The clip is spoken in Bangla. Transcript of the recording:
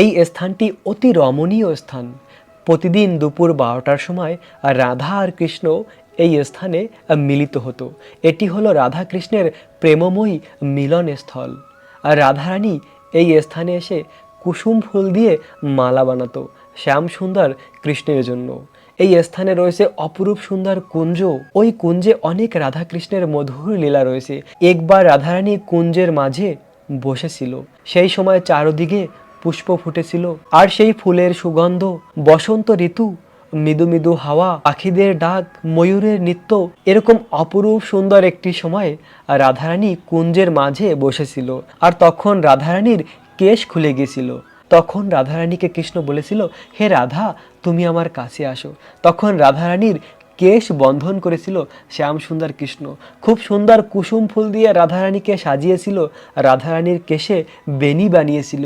এই স্থানটি অতি রমণীয় স্থান। প্রতিদিন দুপুর 12টার সময় রাধা আর কৃষ্ণ এই স্থানে মিলিত হতো। এটি হলো রাধা কৃষ্ণের প্রেমময়ী মিলনস্থল। আর রাধারানী এই স্থানে এসে কুসুম ফুল দিয়ে মালা বানাতো শ্যাম সুন্দর কৃষ্ণের জন্য। এই স্থানে রয়েছে অপরূপ সুন্দর কুঞ্জ। ওই কুঞ্জে অনেক রাধা কৃষ্ণের মধুর লীলা রয়েছে। একবার রাধারানী কুঞ্জের মাঝে বসেছিল, সেই সময় চারদিকে পুষ্প ফুটেছিল, আর সেই ফুলের সুগন্ধ, বসন্ত ঋতু, মৃদু মৃদু হাওয়া, পাখিদের ডাক, ময়ূরের নৃত্য, এরকম অপরূপ সুন্দর একটি সময় রাধারানী কুঞ্জের মাঝে বসেছিল। আর তখন রাধারানীর কেশ খুলে গিয়েছিল। তখন রাধারানীকে কৃষ্ণ বলেছিল, হে রাধা, তুমি আমার কাছে আসো। তখন রাধারানীর কেশ বন্ধন করেছিল শ্যাম সুন্দর কৃষ্ণ। খুব সুন্দর কুসুম ফুল দিয়ে রাধারানীকে সাজিয়েছিল, রাধারানীর কেশে বেনি বানিয়েছিল।